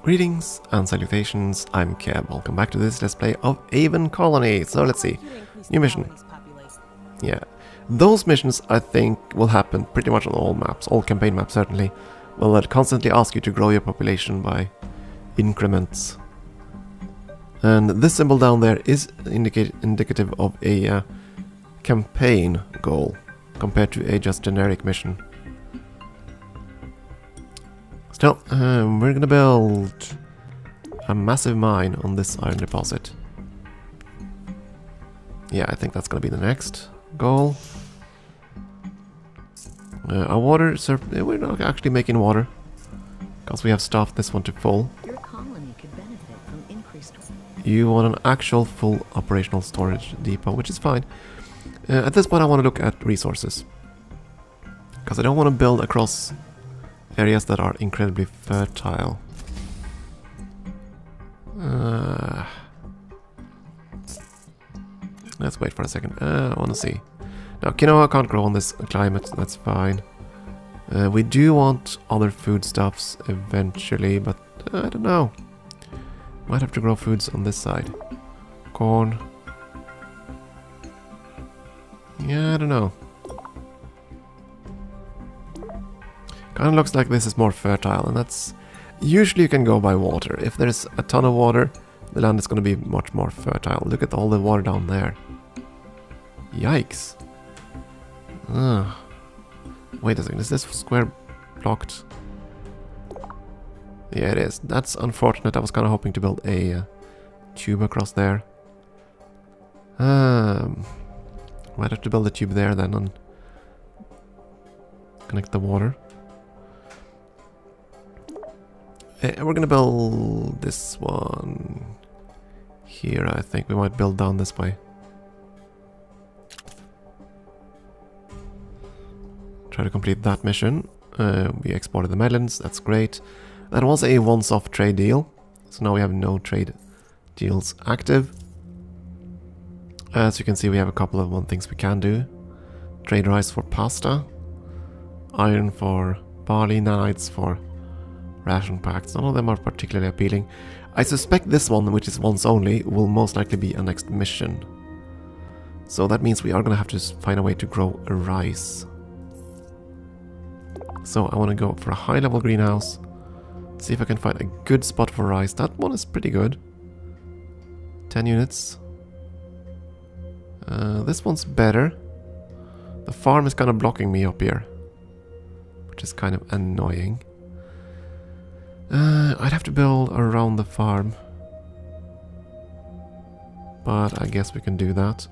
Greetings and salutations, I'm Keb. Welcome back to this Let's Play of Aven Colony. So let's see. New mission. Yeah. Those missions, I think, will happen pretty much on all maps, all campaign maps certainly. Well, they'll constantly ask you to grow your population by increments. And this symbol down there is indicative of a campaign goal compared to a just generic mission. Still, we're gonna build a massive mine on this iron deposit. Yeah, I think that's gonna be the next goal. Our water, we're not actually making water because we have stuffed this one to full. Your colony could benefit from increased. You want an actual full operational storage depot, which is fine. At this point, I want to look at resources because I don't want to build across areas that are incredibly fertile. Let's wait for a second. I want to see. Now, quinoa can't grow on this climate. That's fine. We do want other foodstuffs eventually, but I don't know. Might have to grow foods on this side. Corn. Yeah, I don't know. Kind of looks like this is more fertile, and that's... Usually you can go by water. If there's a ton of water, the land is going to be much more fertile. Look at all the water down there. Yikes. Wait a second, is this square blocked? Yeah, it is. That's unfortunate. I was kind of hoping to build a tube across there. Might have to build a tube there then and connect the water. We're gonna build this one here. I think we might build down this way. Try to complete that mission. We exported the melons, that's great. That was a once-off trade deal, so now we have no trade deals active. As you can see, we have a couple of things we can do. Trade rice for pasta, iron for barley, nanites for ration packs. None of them are particularly appealing. I suspect this one, which is once only, will most likely be a next mission. So that means we are going to have to find a way to grow a rice. So I want to go for a high-level greenhouse. See if I can find a good spot for rice. That one is pretty good. 10 units. This one's better. The farm is kind of blocking me up here, which is kind of annoying. I'd have to build around the farm, but I guess we can do that.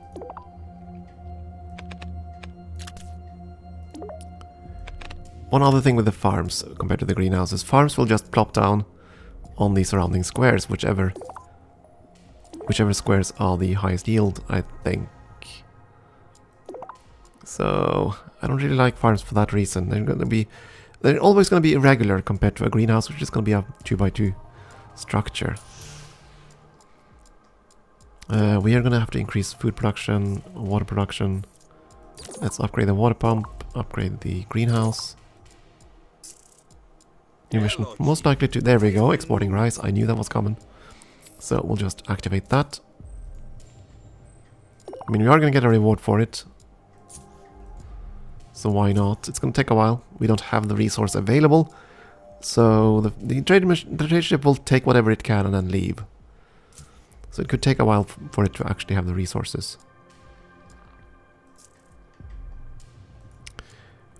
One other thing with the farms compared to the greenhouses, farms will just plop down on the surrounding squares, whichever squares are the highest yield, I think. So I don't really like farms for that reason. They're always going to be irregular compared to a greenhouse, which is going to be a 2x2 structure. We are going to have to increase food production, water production. Let's upgrade the water pump, upgrade the greenhouse. New mission, most likely to... There we go, exporting rice. I knew that was coming. So we'll just activate that. I mean, we are going to get a reward for it. So why not? It's going to take a while. We don't have the resource available. So the trade ship will take whatever it can and then leave. So it could take a while for it to actually have the resources.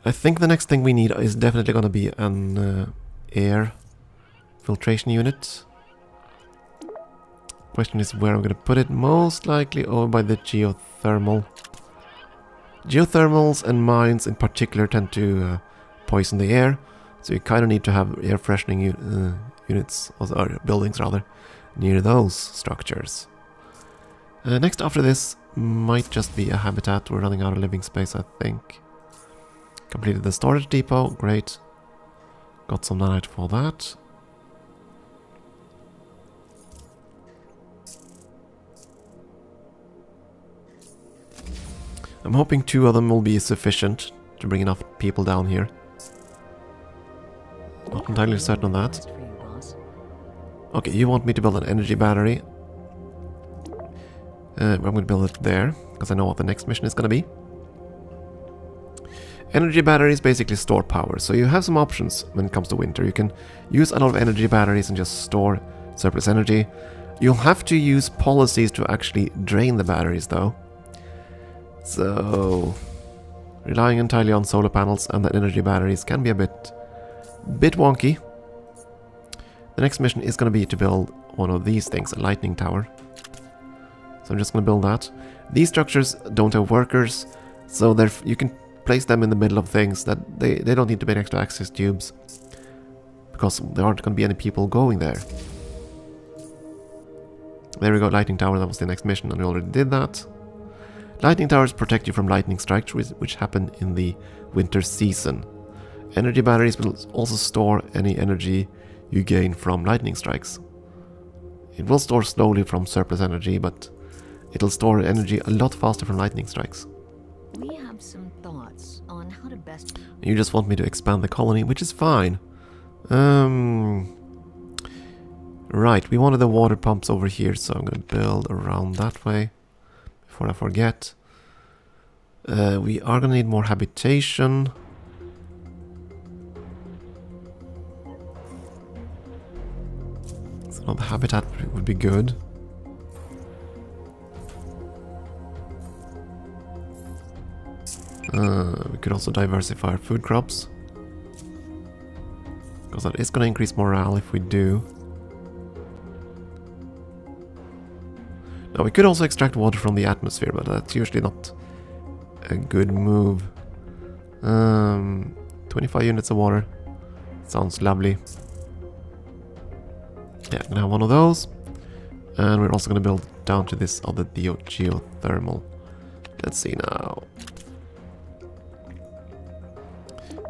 I think the next thing we need is definitely going to be an air filtration unit. Question is where I'm going to put it. Most likely over by the geothermal. Geothermals and mines in particular tend to poison the air, so you kind of need to have air freshening units, or buildings rather, near those structures. Next after this might just be a habitat. We're running out of living space, I think. Completed the storage depot, great. Got some nanite for that. I'm hoping 2 of them will be sufficient to bring enough people down here. Not entirely certain on that. Okay, you want me to build an energy battery. I'm going to build it there, because I know what the next mission is going to be. Energy batteries basically store power, so you have some options when it comes to winter. You can use a lot of energy batteries and just store surplus energy. You'll have to use policies to actually drain the batteries though. So, relying entirely on solar panels and the energy batteries can be a bit wonky. The next mission is going to be to build one of these things, a lightning tower. So I'm just going to build that. These structures don't have workers, so you can place them in the middle of things that they don't need to be next to access tubes, because there aren't going to be any people going there. There we go, lightning tower, that was the next mission, and we already did that. Lightning towers protect you from lightning strikes, which happen in the winter season. Energy batteries will also store any energy you gain from lightning strikes. It will store slowly from surplus energy, but it'll store energy a lot faster from lightning strikes. We have some thoughts on how to best... You just want me to expand the colony, which is fine. Right, we wanted the water pumps over here, so I'm going to build around that way before I forget. We are going to need more habitation. So the habitat would be good. We could also diversify our food crops, because that is going to increase morale if we do. Now we could also extract water from the atmosphere, but that's usually not a good move. 25 units of water. Sounds lovely. Yeah, I'm gonna have one of those. And we're also gonna build down to this other geothermal. Let's see now.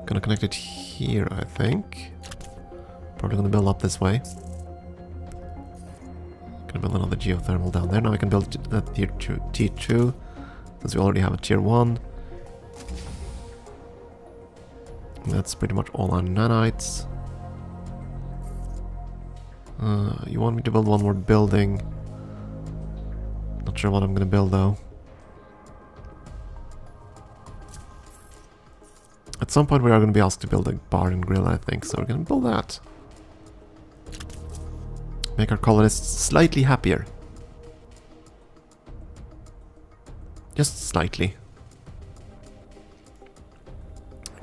Gonna connect it here, I think. Probably gonna build up this way. Gonna build another geothermal down there. Now we can build a tier 2, since we already have a tier 1. That's pretty much all our nanites. You want me to build one more building. Not sure what I'm gonna build though. At some point we are going to be asked to build a bar and grill, I think, so we're going to build that. Make our colonists slightly happier. Just slightly.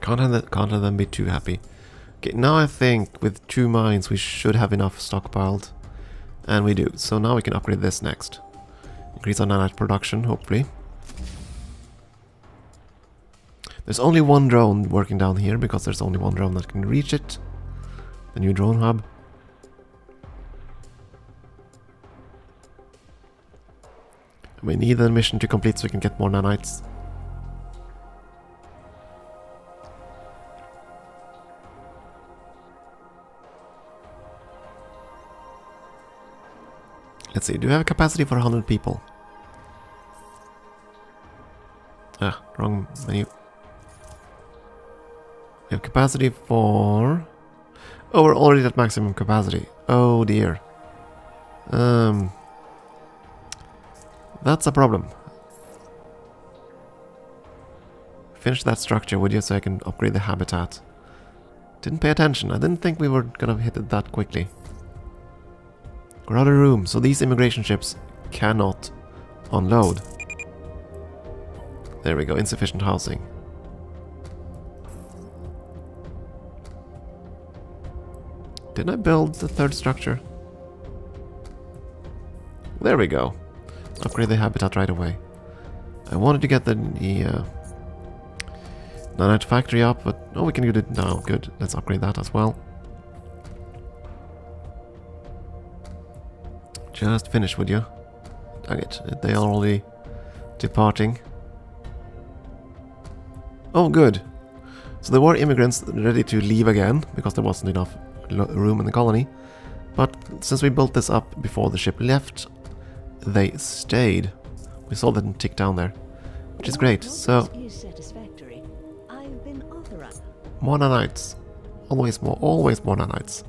Can't have them be too happy. Okay, now I think with 2 mines we should have enough stockpiled. And we do. So now we can upgrade this next. Increase our nanite production, hopefully. There's only one drone working down here, because there's only one drone that can reach it. The new drone hub. We need the mission to complete so we can get more nanites. Let's see, do we have a capacity for 100 people? Ah, wrong menu. We have capacity for... Oh, we're already at maximum capacity. Oh dear. That's a problem. Finish that structure, would you, so I can upgrade the habitat. Didn't pay attention. I didn't think we were gonna hit it that quickly. We're out of room, so these immigration ships cannot unload. There we go, insufficient housing. Didn't I build the 3rd structure? There we go. Upgrade the habitat right away. I wanted to get the nanite factory up, but oh, we can do it now. Good. Let's upgrade that as well. Just finish, would you? Dang it. They are already departing. Oh, good. So there were immigrants ready to leave again, because there wasn't enough room in the colony. But since we built this up before the ship left, they stayed. We saw them tick down there, which is great. So, more nanites. Always more nanites.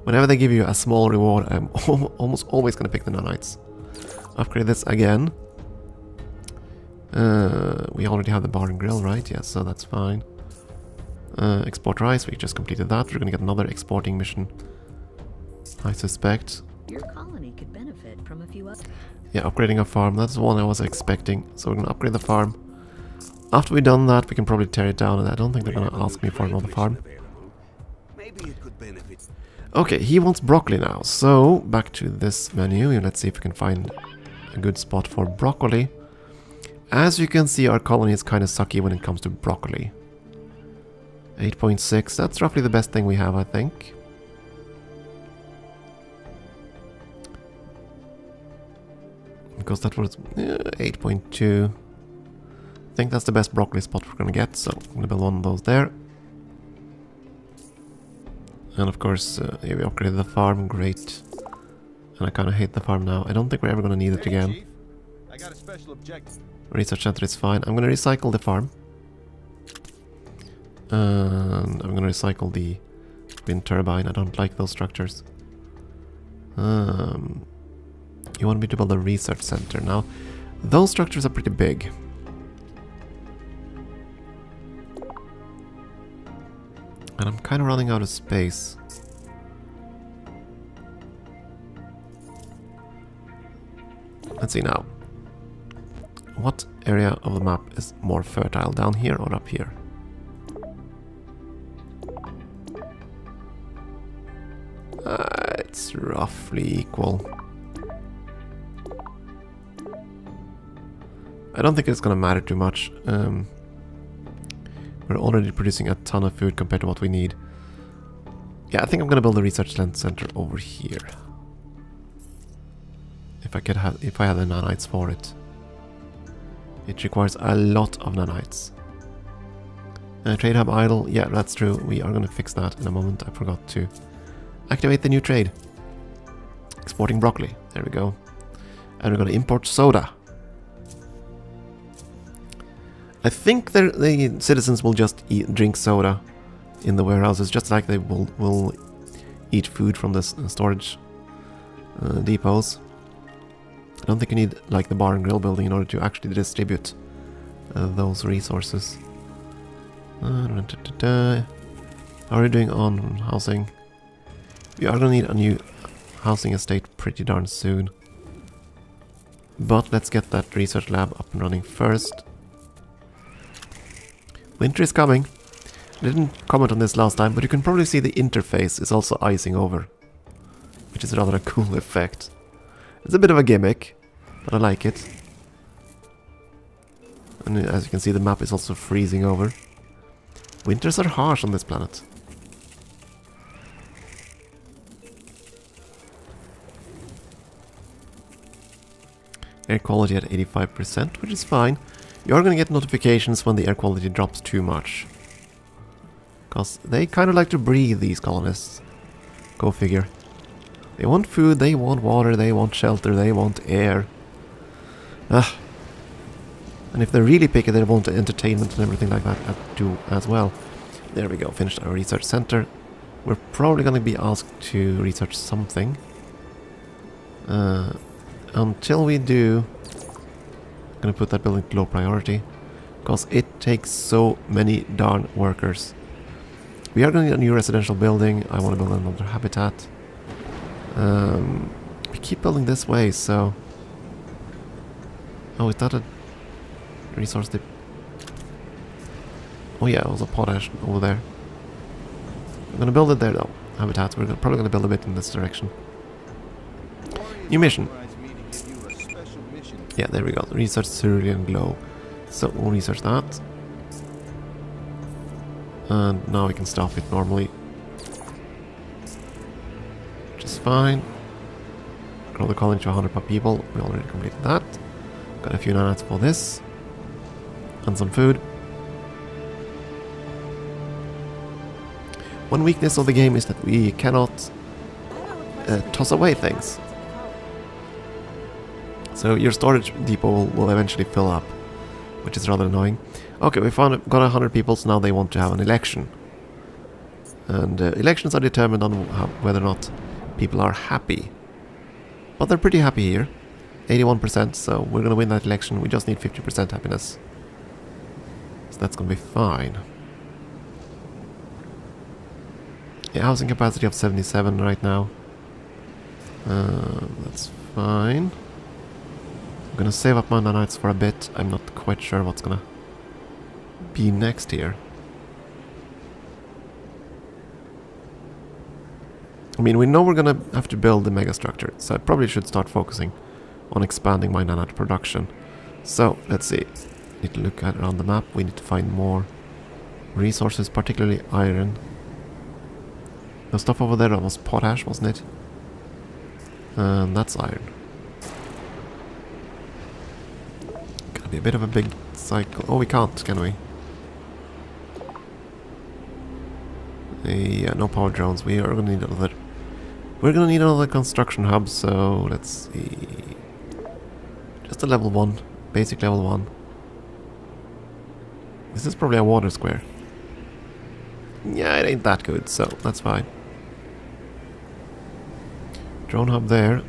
Whenever they give you a small reward, I'm almost always going to pick the nanites. Upgrade this again. We already have the bar and grill, right? Yes, so that's fine. Export rice, we just completed that. We're going to get another exporting mission, I suspect. Your colony could benefit from a few other. Yeah, upgrading a farm. That's the one I was expecting. So we're going to upgrade the farm. After we've done that, we can probably tear it down. And I don't think they're going to ask me for another farm. Okay, he wants broccoli now. So, back to this menu. Let's see if we can find a good spot for broccoli. As you can see, our colony is kind of sucky when it comes to broccoli. 8.6. That's roughly the best thing we have, I think. Because that was 8.2. I think that's the best broccoli spot we're gonna get, so I'm gonna build one of those there. And of course, here we upgraded the farm, great. And I kind of hate the farm now. I don't think we're ever gonna need it again. Chief, I got a special objective. Research center is fine. I'm gonna recycle the farm. And I'm gonna recycle the wind turbine. I don't like those structures. You want me to build a research center now. Those structures are pretty big. And I'm kind of running out of space. Let's see now. What area of the map is more fertile, down here or up here? It's roughly equal. I don't think it's gonna matter too much. We're already producing a ton of food compared to what we need. Yeah, I think I'm gonna build a research center over here. If I had the nanites for it. It requires a lot of nanites. Trade hub idle. Yeah, that's true. We are gonna fix that in a moment. I forgot to activate the new trade. Exporting broccoli. There we go. And we're gonna import soda. I think the citizens will just drink soda in the warehouses, just like they will eat food from the storage depots. I don't think you need like the bar and grill building in order to actually distribute those resources. How are we doing on housing? We are gonna need a new housing estate pretty darn soon. But let's get that research lab up and running first. Winter is coming. I didn't comment on this last time, but you can probably see the interface is also icing over, which is rather a cool effect. It's a bit of a gimmick, but I like it. And as you can see, the map is also freezing over. Winters are harsh on this planet. Air quality at 85%, which is fine. You're gonna get notifications when the air quality drops too much. Because they kind of like to breathe, these colonists. Go figure. They want food, they want water, they want shelter, they want air. And if they're really picky, they want entertainment and everything like that too as well. There we go, finished our research center. We're probably gonna be asked to research something. Until we do, I'm gonna put that building to low priority because it takes so many darn workers. We are gonna get a new residential building. I want to build another habitat. We keep building this way, so... Oh, is that a resource dip? Oh yeah, it was a potash over there. I'm gonna build it there though. Habitats. We're probably gonna build a bit in this direction. New mission. Yeah, there we go. Research cerulean glow. So we'll research that. And now we can stop it normally. Which is fine. Grow the colony to 100 per people. We already completed that. Got a few nanites for this. And some food. One weakness of the game is that we cannot toss away things. So your storage depot will eventually fill up, which is rather annoying. Okay, got 100 people, so now they want to have an election. And elections are determined on whether or not people are happy. But they're pretty happy here. 81%, so we're gonna win that election. We just need 50% happiness. So that's gonna be fine. Yeah, housing capacity of 77 right now. That's fine. I'm gonna save up my nanites for a bit. I'm not quite sure what's gonna be next here. I mean, we know we're gonna have to build the megastructure, so I probably should start focusing on expanding my nanite production. So, let's see. Need to look at around the map. We need to find more resources, particularly iron. The stuff over there was potash, wasn't it? And that's iron. Gonna be a bit of a big cycle. Oh, we can't, can we? Yeah, no power drones. We are gonna need another. We're gonna need another construction hub. So let's see. Just a level 1, basic level 1. This is probably a water square. Yeah, it ain't that good, so that's fine. Drone hub there.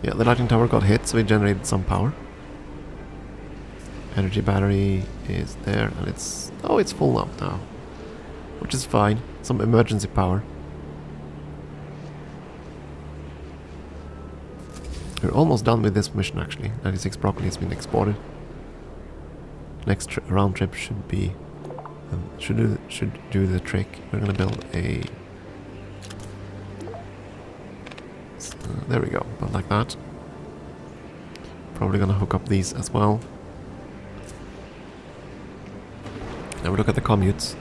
Yeah, the lighting tower got hit, so it generated some power. Energy battery is there, and it's... Oh, it's full up now. Which is fine. Some emergency power. We're almost done with this mission, actually. 96 broccoli has been exported. Next round trip should be... should do the trick. We're gonna build a... there we go, build like that. Probably gonna hook up these as well. Now we look at the commutes.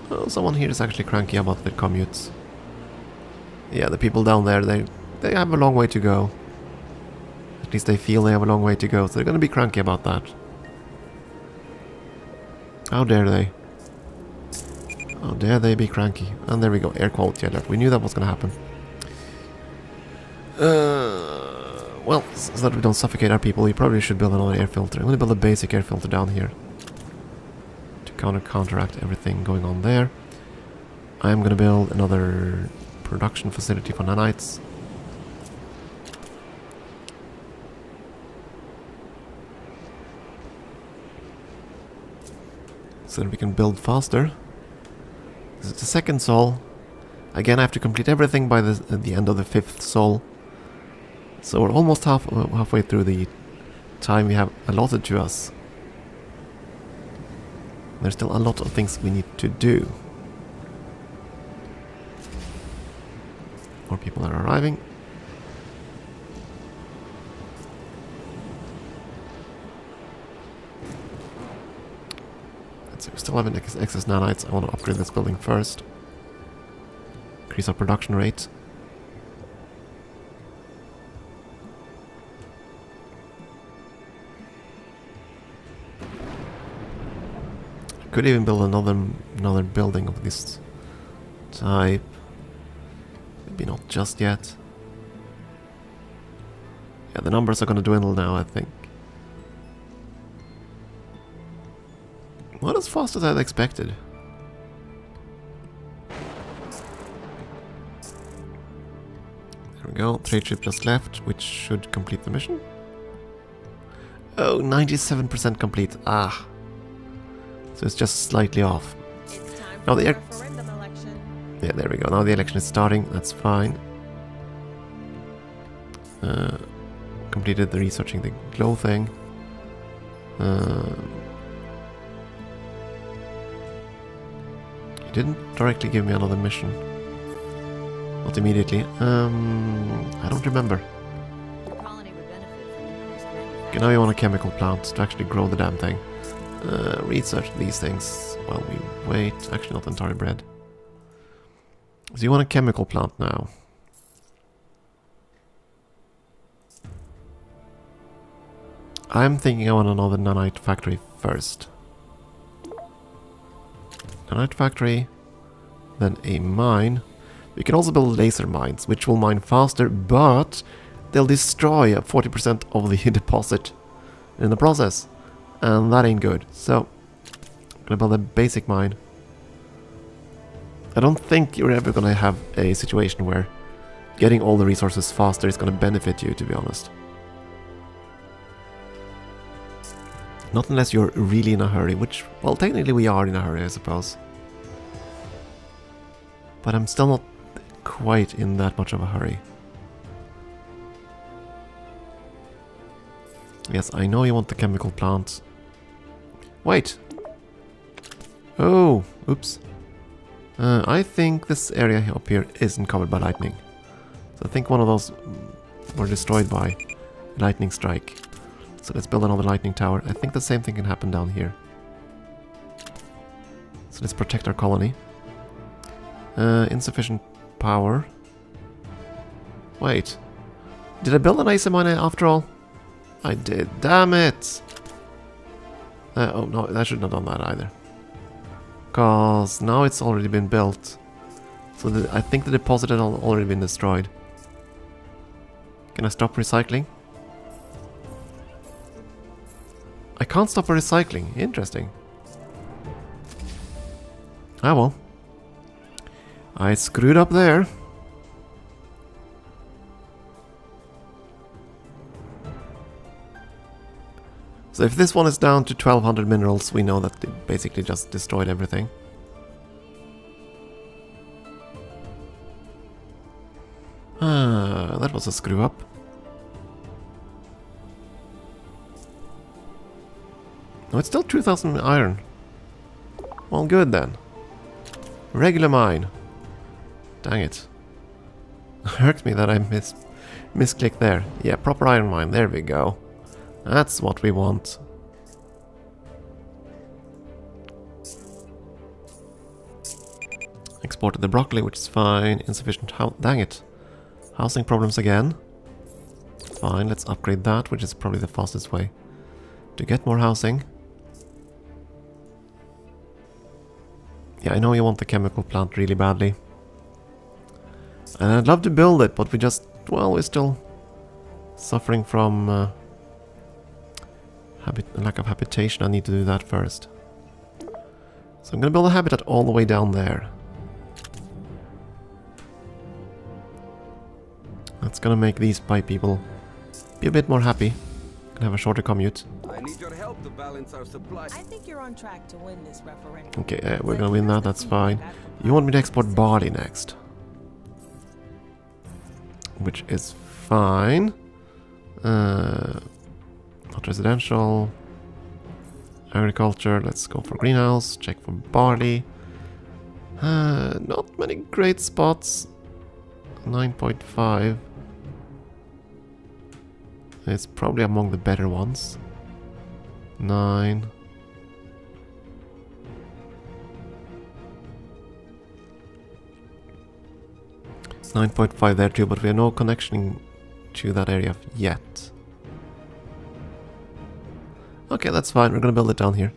Oh, someone here is actually cranky about the commutes. Yeah, the people down there, they have a long way to go. At least they feel they have a long way to go, so they're gonna be cranky about that. How dare they? How dare they be cranky? And there we go, air quality alert. We knew that was gonna happen. Well, so that we don't suffocate our people, we probably should build another air filter. I'm gonna build a basic air filter down here to counteract everything going on there. I'm gonna build another production facility for nanites. So that we can build faster. This is the second sol. Again, I have to complete everything by the end of the 5th sol. So we're almost halfway through the time we have allotted to us. There's still a lot of things we need to do. More people are arriving. Let's see, we still have an excess nanites. I want to upgrade this building first. Increase our production rate. Could even build another building of this type. Maybe not just yet. Yeah, the numbers are gonna dwindle now, I think. Not as fast as I'd expected. There we go, trade ship just left, which should complete the mission. Oh, 97% complete. Ah. So it's just slightly off. Now the yeah, there we go. Now the election is starting. That's fine. Completed the researching the glow thing. He didn't directly give me another mission. Not immediately. I don't remember. Okay, now you want a chemical plant to actually grow the damn thing. Research these things while we wait. Actually, not entirely bread. So you want a chemical plant now. I'm thinking I want another nanite factory first. Nanite factory, then a mine. We can also build laser mines, which will mine faster, but they'll destroy 40% of the deposit in the process. And that ain't good. So, Gonna build a basic mine. I don't think you're ever gonna have a situation where getting all the resources faster is gonna benefit you, to be honest. Not unless you're really in a hurry, which, well, technically we are in a hurry, I suppose. But I'm still not quite in that much of a hurry. Yes, I know you want the chemical plant. Wait! Oh, oops. I think this area up here isn't covered by lightning. So I think one of those were destroyed by lightning strike. So let's build another lightning tower. I think the same thing can happen down here. So let's protect our colony. Insufficient power. Wait. Did I build an ice mine after all? I did. Damn it! Oh no, I shouldn't have done that either. Because now it's already been built. So I think the deposit had already been destroyed. Can I stop recycling? I can't stop recycling. Interesting. Ah well. I screwed up there. So if this one is down to 1200 minerals, we know that it basically just destroyed everything. Ah, that was a screw up. No, it's still 2000 iron. Well, good then. Regular mine. Dang it. Hurt me that I misclicked there. Yeah, proper iron mine. There we go. That's what we want. Exported the broccoli, which is fine. Insufficient dang it. Housing problems again. Fine, let's upgrade that, which is probably the fastest way to get more housing. Yeah, I know you want the chemical plant really badly. And I'd love to build it, but we just, well, we're still suffering from lack of habitation. I need to do that first. So I'm gonna build a habitat all the way down there. That's gonna make these pipe people be a bit more happy. Gonna have a shorter commute. I need your help to balance our supply. I think you're on track to win this referendum. Okay, we're gonna win that, that's fine. You want me to export barley next. Which is fine. Not residential. Agriculture, let's go for greenhouse. Check for barley. Not many great spots. 9.5. It's probably among the better ones. 9. It's 9.5 there too, but we have no connection to that area yet. Okay, that's fine. We're gonna build it down here.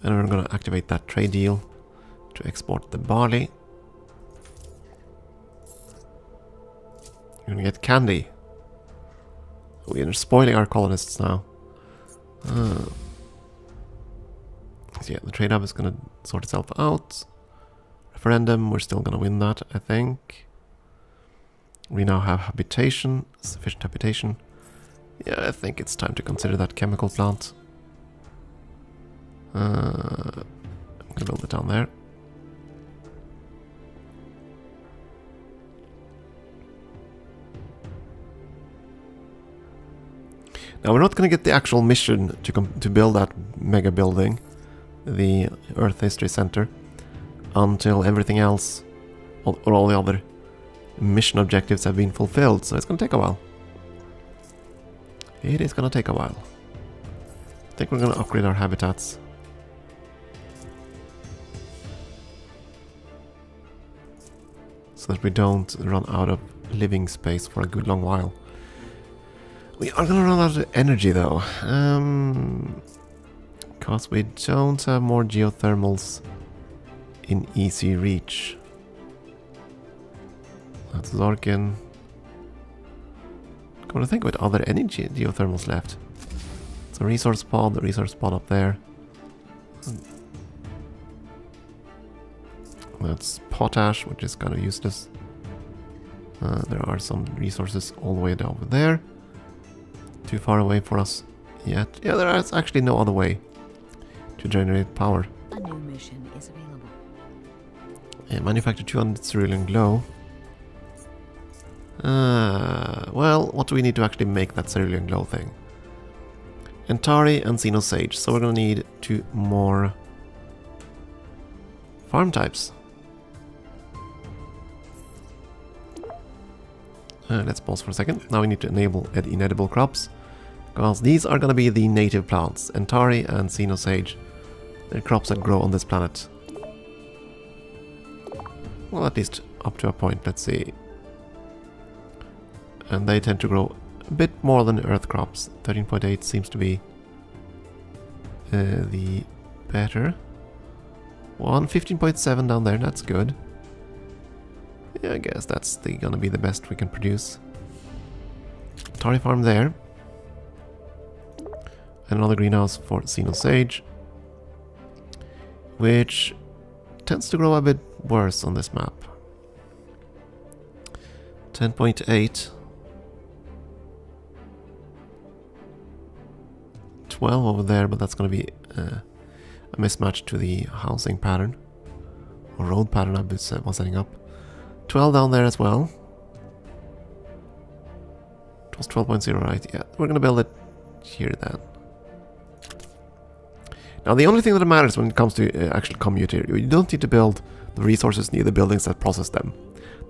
And we're gonna activate that trade deal to export the barley. We're gonna get candy. We are spoiling our colonists now. So yeah, the trade hub is gonna sort itself out. Referendum, we're still gonna win that, I think. We now have habitation, sufficient habitation. Yeah, I think it's time to consider that chemical plant. I'm gonna build it down there. Now we're not gonna get the actual mission to build that mega building, the Earth History Center, until everything else, or all the other mission objectives have been fulfilled, so it's gonna take a while. It is gonna take a while. I think we're gonna upgrade our habitats. So that we don't run out of living space for a good long while. We are gonna run out of energy though. Because we don't have more geothermals in easy reach. That's Zorkin. Come to think of it, are there any geothermals left? It's a resource pod, the resource pod up there. That's potash, which is kind of useless. There are some resources all the way down over there. Too far away for us yet. Yeah, there is actually no other way to generate power. A new mission is available. Yeah, manufacture 200 cerulean glow. Well, what do we need to actually make that cerulean glow thing? Antari and Xenosage, so we're gonna need 2 more farm types. Let's pause for a second. Now we need to enable inedible crops, because these are gonna be the native plants. Antari and Xenosage, they're crops that grow on this planet. Well, at least up to a point, let's see. And they tend to grow a bit more than earth crops. 13.8 seems to be the better one. 15.7 down there, that's good. Yeah, I guess that's gonna be the best we can produce. Tari farm there. And another greenhouse for Xenosage, which tends to grow a bit worse on this map. 10.8. 12 over there, but that's going to be a mismatch to the housing pattern or road pattern I was setting up. 12 down there as well. It was 12.0, right? Yeah, we're going to build it here then. Now the only thing that matters when it comes to actual community, you don't need to build the resources near the buildings that process them.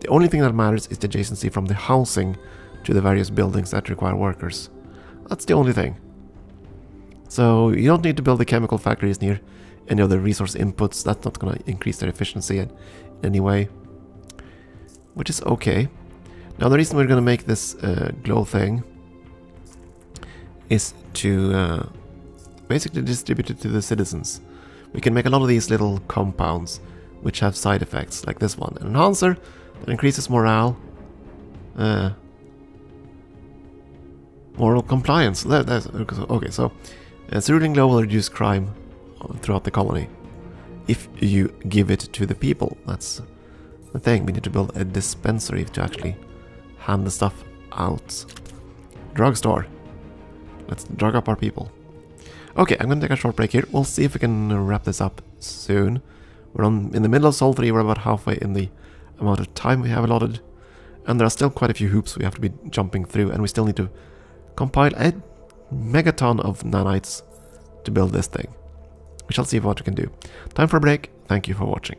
The only thing that matters is the adjacency from the housing to the various buildings that require workers. That's the only thing. So you don't need to build the chemical factories near any of the resource inputs. That's not going to increase their efficiency in any way, which is okay. Now the reason we're going to make this glow thing is to basically distribute it to the citizens. We can make a lot of these little compounds which have side effects, like this one. An enhancer that increases morale. Moral compliance. Okay, so cerulean glow will reduce crime throughout the colony if you give it to the people. That's the thing. We need to build a dispensary to actually hand the stuff out. Drugstore. Let's drug up our people. Okay, I'm going to take a short break here. We'll see if we can wrap this up soon. We're in the middle of Sol 3. We're about halfway in the amount of time we have allotted. And there are still quite a few hoops we have to be jumping through. And we still need to compile a megaton of nanites to build this thing. We shall see what we can do. Time for a break. Thank you for watching.